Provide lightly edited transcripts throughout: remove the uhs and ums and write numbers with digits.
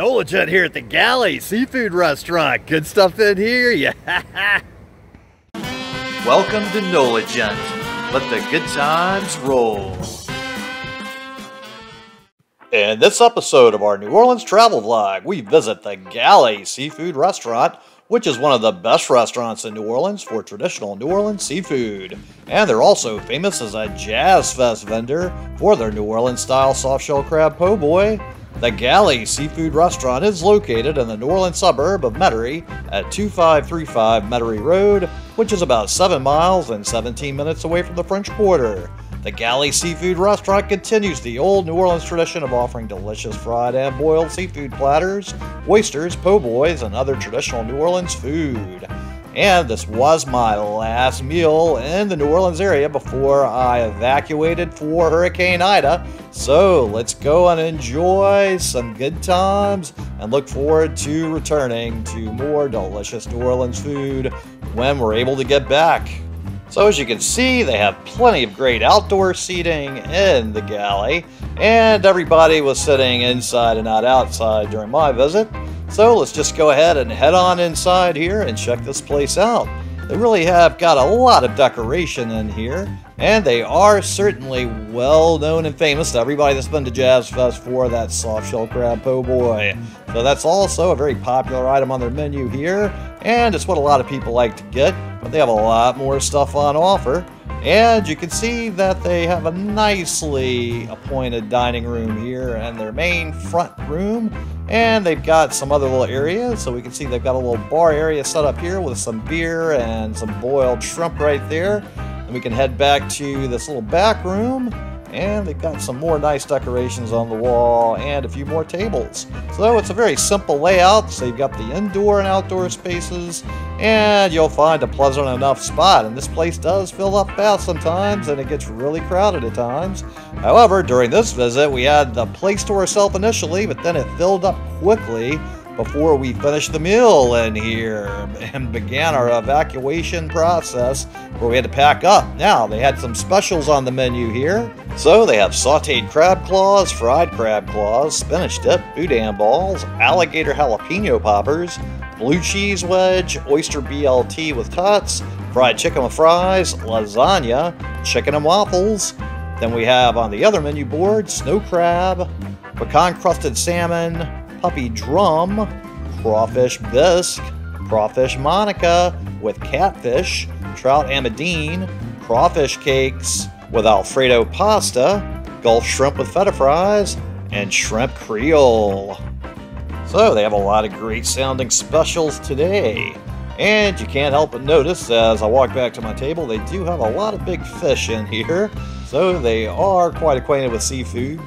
NOLA Gent here at the Galley Seafood Restaurant. Good stuff in here, yeah. Welcome to NOLA Gent. Let the good times roll. In this episode of our New Orleans travel vlog, we visit the Galley Seafood Restaurant, which is one of the best restaurants in New Orleans for traditional New Orleans seafood. And they're also famous as a Jazz Fest vendor for their New Orleans style soft-shell crab po' boy. The Galley Seafood Restaurant is located in the New Orleans suburb of Metairie at 2535 Metairie Road, which is about 7 miles and 17 minutes away from the French Quarter. The Galley Seafood Restaurant continues the old New Orleans tradition of offering delicious fried and boiled seafood platters, oysters, po' boys, and other traditional New Orleans food. And this was my last meal in the New Orleans area before I evacuated for Hurricane Ida. So let's go and enjoy some good times and look forward to returning to more delicious New Orleans food when we're able to get back. So as you can see, they have plenty of great outdoor seating in the Galley, and everybody was sitting inside and not outside during my visit. So let's just go ahead and head on inside here and check this place out. They really have got a lot of decoration in here, and they are certainly well known and famous to everybody that's been to Jazz Fest for that soft-shell crab po' boy. So that's also a very popular item on their menu here, and it's what a lot of people like to get, but they have a lot more stuff on offer. And you can see that they have a nicely appointed dining room here in their main front room. And they've got some other little areas. So we can see they've got a little bar area set up here with some beer and some boiled shrimp right there. And we can head back to this little back room. And they've got some more nice decorations on the wall and a few more tables. So it's a very simple layout. So you've got the indoor and outdoor spaces, and you'll find a pleasant enough spot. And this place does fill up fast sometimes, and it gets really crowded at times. However, during this visit, we had the place to ourselves initially, but then it filled up quickly before we finished the meal in here and began our evacuation process where we had to pack up. Now, they had some specials on the menu here. So they have sauteed crab claws, fried crab claws, spinach dip, boudin balls, alligator jalapeno poppers, blue cheese wedge, oyster BLT with tots, fried chicken with fries, lasagna, chicken and waffles. Then we have on the other menu board, snow crab, pecan-crusted salmon, puppy drum, crawfish bisque, crawfish monica with catfish, trout amadine, crawfish cakes with Alfredo pasta, Gulf shrimp with feta fries, and shrimp Creole. So they have a lot of great sounding specials today. And you can't help but notice as I walk back to my table, they do have a lot of big fish in here. So they are quite acquainted with seafood.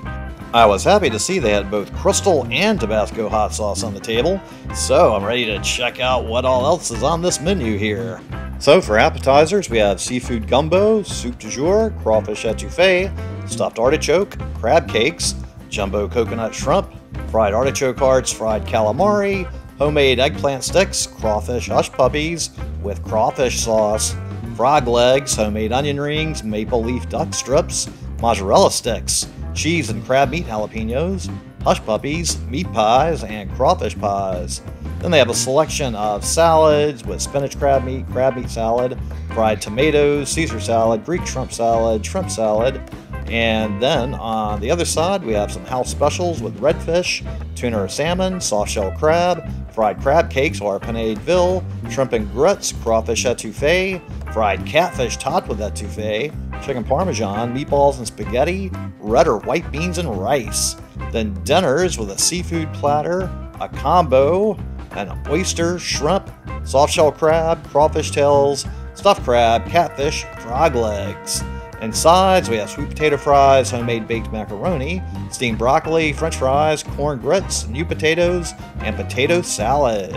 I was happy to see they had both Crystal and Tabasco hot sauce on the table, so I'm ready to check out what all else is on this menu here. So for appetizers, we have seafood gumbo, soup du jour, crawfish etouffee, stuffed artichoke, crab cakes, jumbo coconut shrimp, fried artichoke hearts, fried calamari, homemade eggplant sticks, crawfish hush puppies with crawfish sauce, frog legs, homemade onion rings, maple leaf duck strips, mozzarella sticks, cheese and crab meat jalapenos, hush puppies, meat pies, and crawfish pies. Then they have a selection of salads with spinach crab meat salad, fried tomatoes, Caesar salad, Greek shrimp salad, and then on the other side we have some house specials with redfish, tuna or salmon, soft-shell crab, fried crab cakes or panade ville, shrimp and grits, crawfish etouffee, fried catfish topped with etouffee, chicken parmesan, meatballs and spaghetti, red or white beans and rice. Then dinners with a seafood platter, a combo, an oyster, shrimp, soft-shell crab, crawfish tails, stuffed crab, catfish, frog legs. And sides, we have sweet potato fries, homemade baked macaroni, steamed broccoli, french fries, corn grits, new potatoes, and potato salad.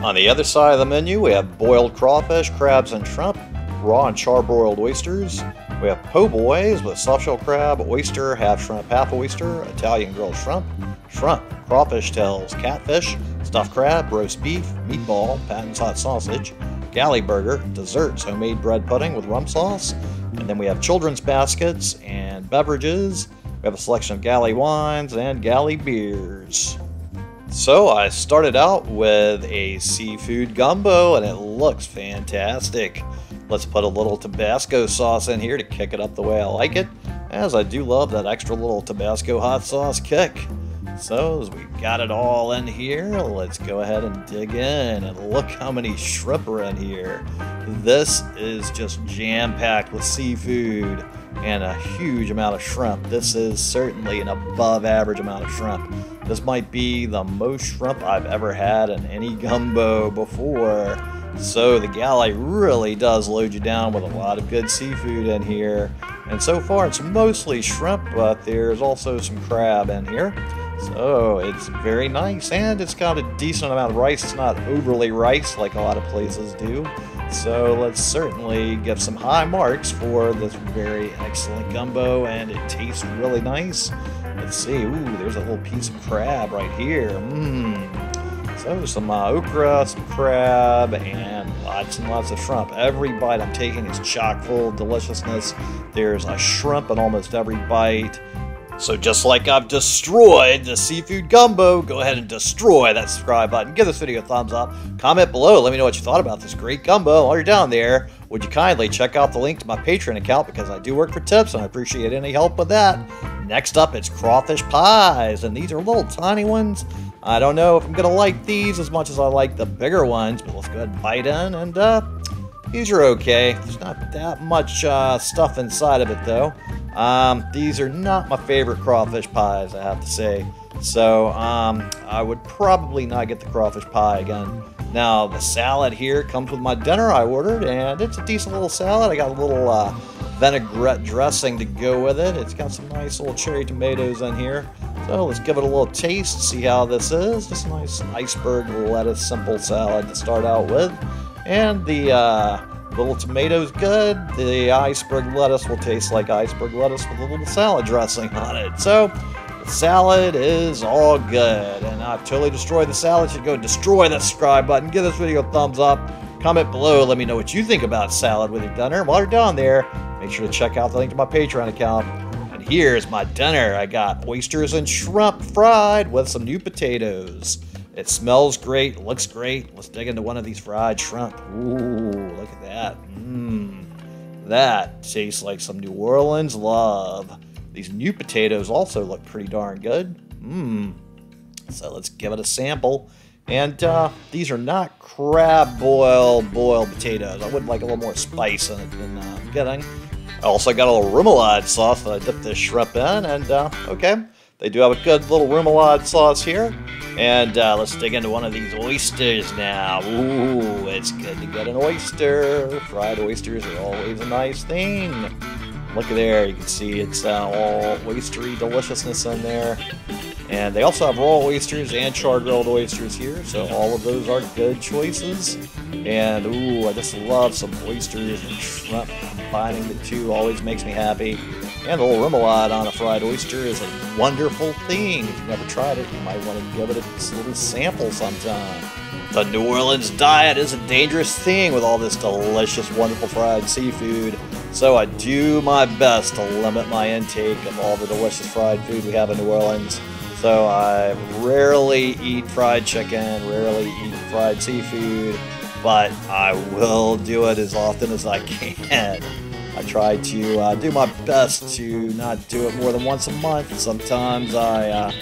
On the other side of the menu, we have boiled crawfish, crabs and shrimp, raw and charbroiled oysters. We have po' boys with soft-shell crab, oyster, half shrimp, half oyster, Italian grilled shrimp, crawfish tails, catfish, stuffed crab, roast beef, meatball, Patton's hot sausage, galley burger, desserts, homemade bread pudding with rum sauce, and then we have children's baskets and beverages. We have a selection of galley wines and galley beers. So I started out with a seafood gumbo and it looks fantastic. Let's put a little Tabasco sauce in here to kick it up the way I like it, as I do love that extra little Tabasco hot sauce kick. So as we got it all in here, let's go ahead and dig in, and look how many shrimp are in here. This is just jam-packed with seafood and a huge amount of shrimp. This is certainly an above average amount of shrimp. This might be the most shrimp I've ever had in any gumbo before. So the Galley really does load you down with a lot of good seafood in here. And so far it's mostly shrimp, but there's also some crab in here. So it's very nice, and it's got a decent amount of rice. It's not overly rice like a lot of places do. So let's certainly give some high marks for this very excellent gumbo, and it tastes really nice. Let's see, ooh, there's a little piece of crab right here. So some okra, some crab, and lots of shrimp. Every bite I'm taking is chock full of deliciousness. There's a shrimp in almost every bite. So just like I've destroyed the seafood gumbo, go ahead and destroy that subscribe button. Give this video a thumbs up. Comment below. Let me know what you thought about this great gumbo. While you're down there, would you kindly check out the link to my Patreon account, because I do work for tips and I appreciate any help with that. Next up, it's crawfish pies, and these are little tiny ones. I don't know if I'm going to like these as much as I like the bigger ones, but let's go ahead and bite in, and these are okay. There's not that much stuff inside of it, though. These are not my favorite crawfish pies, I have to say. So I would probably not get the crawfish pie again. Now, the salad here comes with my dinner I ordered, and it's a decent little salad. I got a little vinaigrette dressing to go with it. It's got some nice little cherry tomatoes in here. So let's give it a little taste, see how this is. Just a nice iceberg lettuce simple salad to start out with. And the little tomatoes good. The iceberg lettuce will taste like iceberg lettuce with a little salad dressing on it. So the salad is all good, and I've totally destroyed the salad. You should go destroy that subscribe button. Give this video a thumbs up. Comment below. Let me know what you think about salad with your dinner. While you're down there, make sure to check out the link to my Patreon account. And here's my dinner. I got oysters and shrimp fried with some new potatoes. It smells great, looks great. Let's dig into one of these fried shrimp. Ooh, look at that. That tastes like some New Orleans love. These new potatoes also look pretty darn good. So let's give it a sample. And these are not crab boiled potatoes. I would like a little more spice in it than I'm getting. I also got a little remoulade sauce that I dipped this shrimp in, and okay. They do have a good little remoulade sauce here. And let's dig into one of these oysters now. Ooh, it's good to get an oyster. Fried oysters are always a nice thing. Look at there, you can see it's all oystery deliciousness in there. And they also have raw oysters and charred grilled oysters here, so all of those are good choices. And ooh, I just love some oysters and shrimp. Combining the two always makes me happy. And a little remoulade on a fried oyster is a wonderful thing. If you've never tried it, you might want to give it a little sample sometime. The New Orleans diet is a dangerous thing with all this delicious, wonderful fried seafood. So I do my best to limit my intake of all the delicious fried food we have in New Orleans. So I rarely eat fried chicken, rarely eat fried seafood, but I will do it as often as I can. I try to do my best to not do it more than once a month. Sometimes I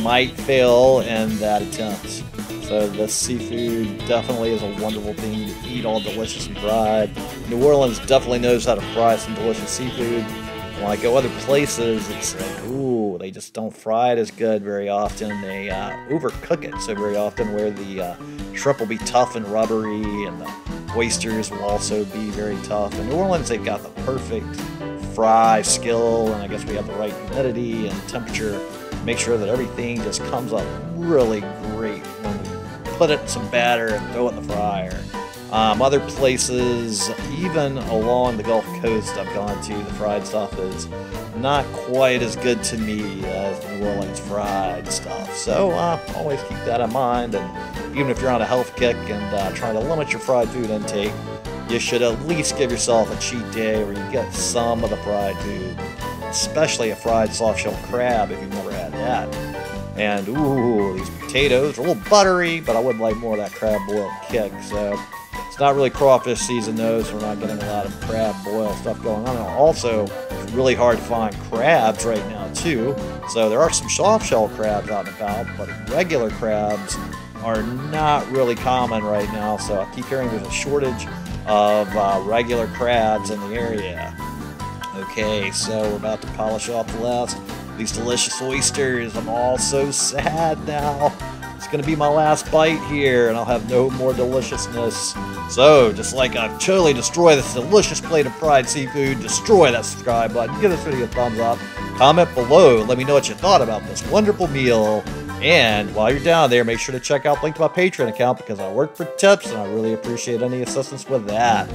might fail in that attempt. So this seafood definitely is a wonderful thing to eat, all delicious and fried. New Orleans definitely knows how to fry some delicious seafood. When I go other places, it's like, ooh, they just don't fry it as good very often. They overcook it so very often, where the shrimp will be tough and rubbery, and the oysters will also be very tough. In New Orleans, they've got the perfect fry skill, and I guess we have the right humidity and temperature to make sure that everything just comes up really great when we put it in some batter and throw it in the fryer. Other places, even along the Gulf Coast I've gone to, the fried stuff is not quite as good to me as the New Orleans fried stuff. So always keep that in mind, and even if you're on a health kick and trying to limit your fried food intake, you should at least give yourself a cheat day where you get some of the fried food, especially a fried soft-shell crab if you've never had that. And ooh, these potatoes. They're a little buttery, but I would like more of that crab boil kick. So it's not really crawfish season though, so we're not getting a lot of crab boil stuff going on. And also, it's really hard to find crabs right now too. So there are some soft shell crabs out and about, but regular crabs are not really common right now. So I keep hearing there's a shortage of regular crabs in the area. Okay, so we're about to polish off the last of these delicious oysters. I'm all so sad now. It's going to be my last bite here, and I'll have no more deliciousness. So, just like I've totally destroyed this delicious plate of fried seafood, destroy that subscribe button, give this video a thumbs up, comment below, let me know what you thought about this wonderful meal. And while you're down there, make sure to check out the link to my Patreon account because I work for tips, and I really appreciate any assistance with that.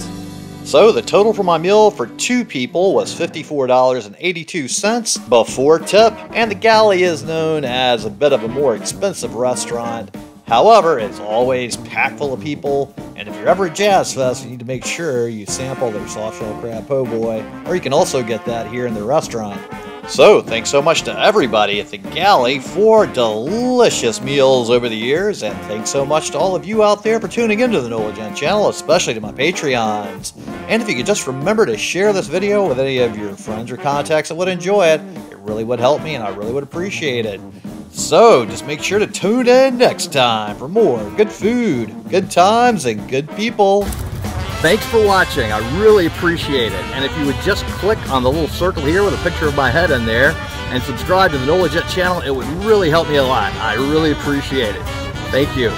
So the total for my meal for 2 people was $54.82 before tip, and the Galley is known as a bit of a more expensive restaurant. However, it's always packed full of people, and if you're ever at Jazz Fest, you need to make sure you sample their soft shell crab po' boy, or you can also get that here in the restaurant. So, thanks so much to everybody at the Galley for delicious meals over the years, and thanks so much to all of you out there for tuning into the NOLA Gent Channel, especially to my Patreons. And if you could just remember to share this video with any of your friends or contacts that would enjoy it, it really would help me and I really would appreciate it. So, just make sure to tune in next time for more good food, good times, and good people. Thanks for watching. I really appreciate it. And if you would just click on the little circle here with a picture of my head in there and subscribe to the NOLA Gent channel, it would really help me a lot. I really appreciate it. Thank you.